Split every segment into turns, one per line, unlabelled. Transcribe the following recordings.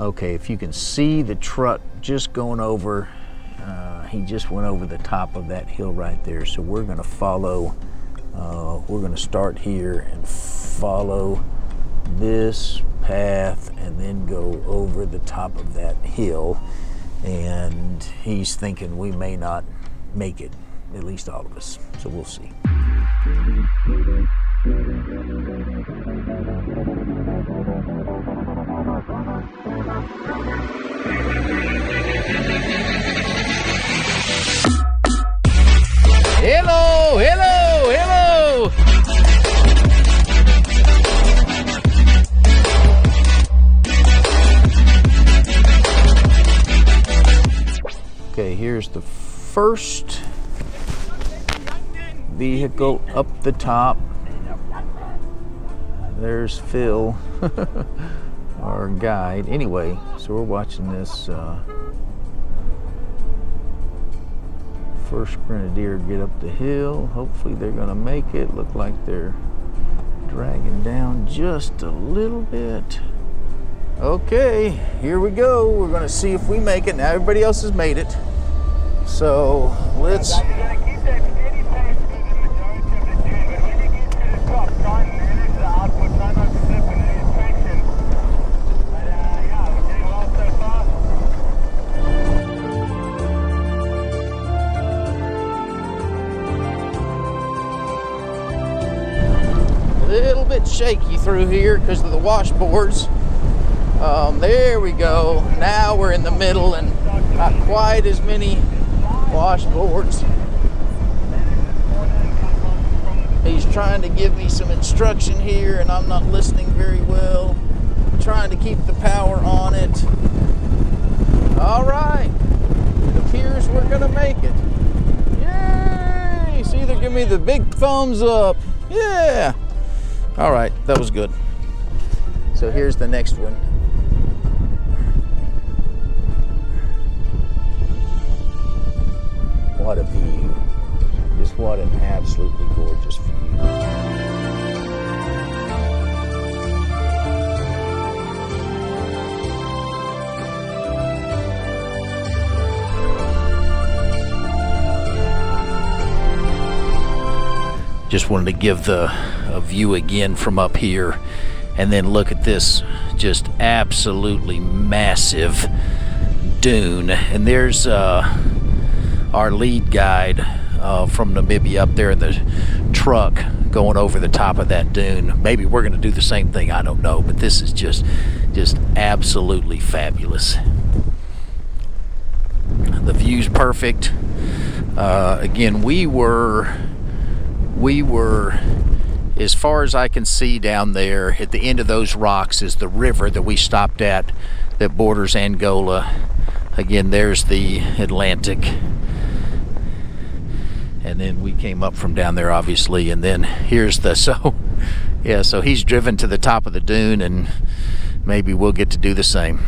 Okay, if you can see the truck just going over, he just went over the top of that hill right there. So we're gonna follow, we're gonna start here and follow this path and then go over the top of that hill. And he's thinking we may not make it, at least all of us. So we'll see. Hello, hello, hello. Okay, here's the first vehicle up the top. There's Phil, our guide. Anyway, so we're watching this first Grenadier get up the hill. Hopefully they're gonna make it. Look like they're dragging down just a little bit. Okay, here we go. We're gonna see if we make it. Now everybody else has made it. So let's. Little bit shaky through here because of the washboards. There we go. Now we're in the middle and not quite as many washboards. He's trying to give me some instruction here and I'm not listening very well. I'm trying to keep the power on it. All right. It appears we're gonna make it. Yay! So either give me the big thumbs up. Yeah. All right, that was good. So here's the next one. What a view. Just what an absolutely gorgeous view. Just wanted to give a view again from up here, and then look at this just absolutely massive dune. And there's our lead guide from Namibia up there in the truck going over the top of that dune. Maybe we're going to do the same thing, I don't know, but this is just absolutely fabulous. The view's perfect. Again, we were as far as I can see down there at the end of those rocks is the river that we stopped at that borders Angola. Again, there's the Atlantic. And then we came up from down there, obviously, and then here's the, so he's driven to the top of the dune, and maybe we'll get to do the same.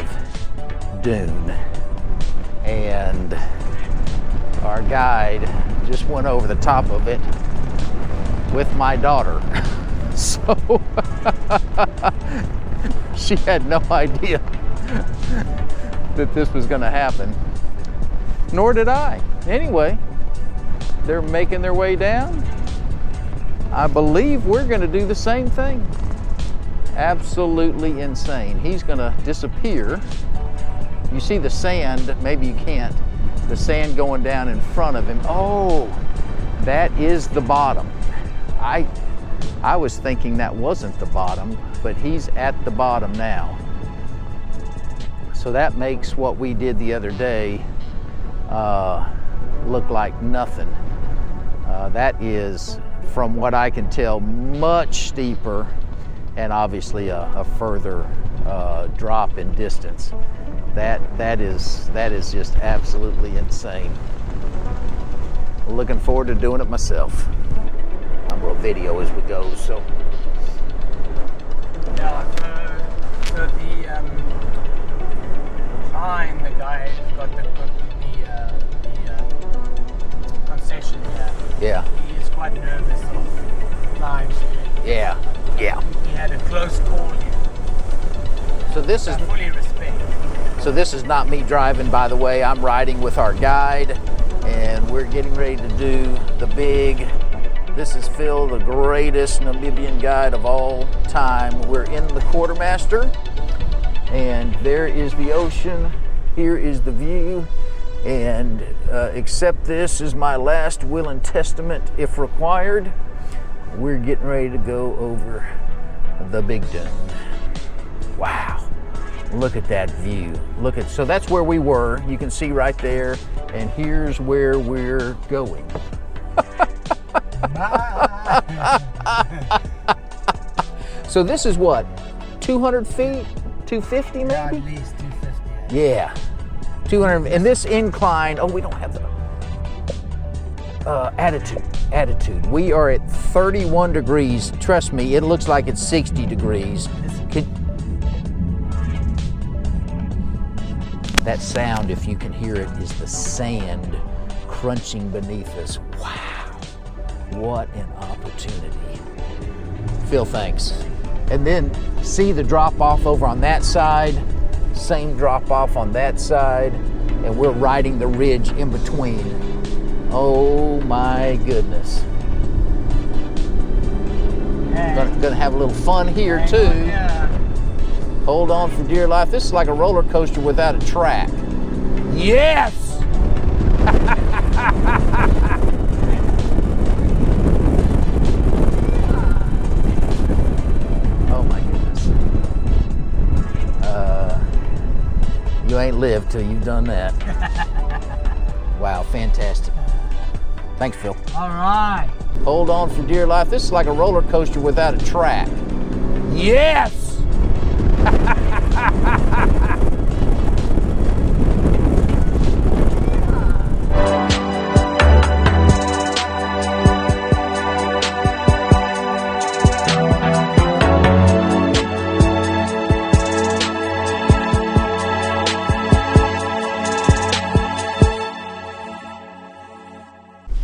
massive dune, and our guide just went over the top of it with my daughter. So she had no idea that this was going to happen, nor did I. Anyway, they're making their way down. I believe we're going to do the same thing. Absolutely insane. He's going to disappear. You see the sand, maybe you can't, the sand going down in front of him. Oh, that is the bottom. I was thinking that wasn't the bottom, but he's at the bottom now. So that makes what we did the other day look like nothing. That is, from what I can tell, much steeper, and obviously a further drop in distance. That is just absolutely insane. Looking forward to doing it myself. I'm gonna video as we go. So
yeah, so the behind the guy who's got the concession here.
yeah,
He is quite nervous of flying straight.
yeah.
He had a close call here.
So this is
I fully respect.
So this is not me driving, by the way. I'm riding with our guide, and we're getting ready to do the big. This is Phil, the greatest Namibian guide of all time. We're in the quartermaster, and there is the ocean. Here is the view, and accept this as my last will and testament if required. We're getting ready to go over the big dune. Wow. Look at that view. So that's where we were. You can see right there. And here's where we're going. So this is what? 200 feet? 250 maybe?
Yeah, at least 250.
Yeah. 200. And this incline, oh, we don't have the attitude. We are at 31 degrees. Trust me, it looks like it's 60 degrees. That sound, if you can hear it, is the sand crunching beneath us. Wow, what an opportunity. Phil, thanks. And then see the drop off over on that side, same drop off on that side, and we're riding the ridge in between. Oh my goodness. Gonna have a little fun here too.
Yeah.
Hold on for dear life. This is like a roller coaster without a track. Yes! Oh my goodness. You ain't lived till you've done that. Wow, fantastic. Thanks, Phil.
All right.
Hold on for dear life. This is like a roller coaster without a track. Yes!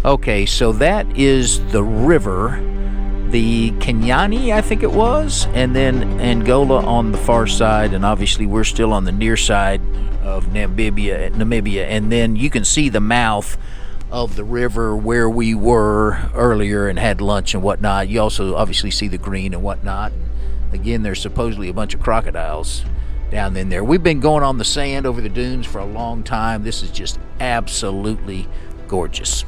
Okay, so that is the river, the Kenyani, I think it was, and then Angola on the far side, and obviously we're still on the near side of Namibia, and then you can see the mouth of the river where we were earlier and had lunch and whatnot. You also obviously see the green and whatnot. Again, there's supposedly a bunch of crocodiles down in there. We've been going on the sand over the dunes for a long time. This is just absolutely gorgeous.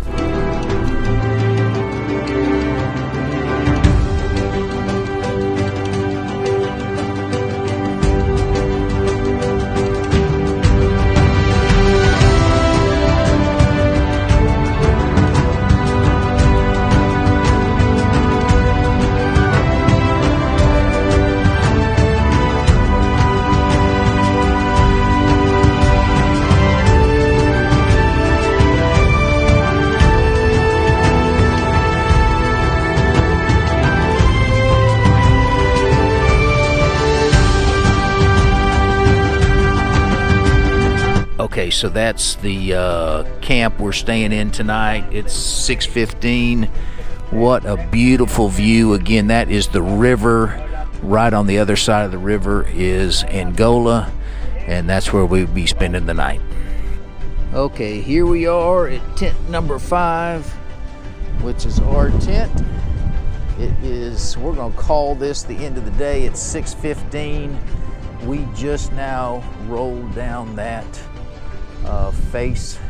Okay, so that's the camp we're staying in tonight. It's 6:15. What a beautiful view. Again, that is the river. Right on the other side of the river is Angola, and that's where we'll be spending the night. Okay, here we are at tent number 5, which is our tent. It is, we're gonna call this the end of the day. It's 6:15. We just now rolled down that face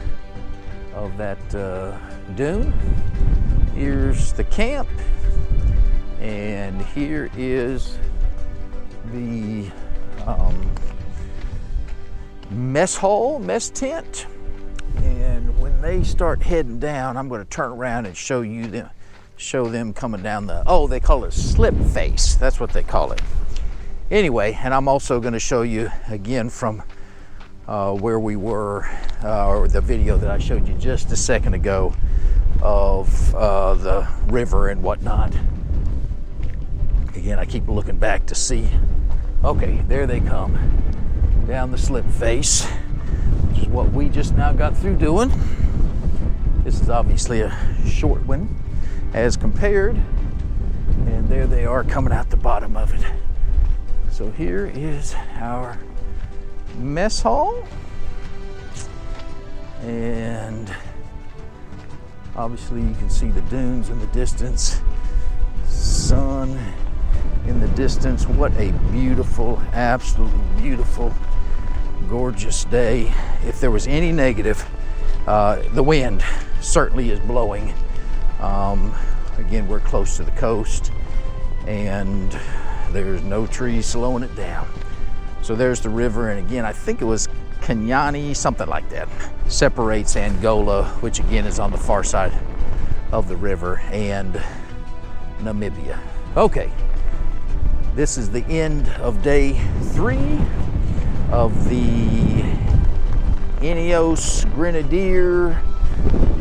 of that dune. Here's the camp, and here is the mess tent. And when they start heading down, I'm going to turn around and show them coming down the, oh, they call it slip face. That's what they call it. Anyway, and I'm also going to show you again from where we were, or the video that I showed you just a second ago of the river and whatnot. Again, I keep looking back to see. Okay, there they come down the slip face, which is what we just now got through doing. This is obviously a short one as compared, and there they are coming out the bottom of it. So here is our mess hall, and obviously you can see the dunes in the distance, sun in the distance. What a beautiful, absolutely beautiful, gorgeous day. If there was any negative, the wind certainly is blowing. Again, we're close to the coast, and there's no trees slowing it down. So there's the river, and again, I think it was Kenyani, something like that, separates Angola, which again is on the far side of the river, and Namibia. Okay, this is the end of day 3 of the Ineos Grenadier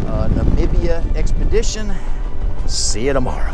Namibia expedition. See you tomorrow.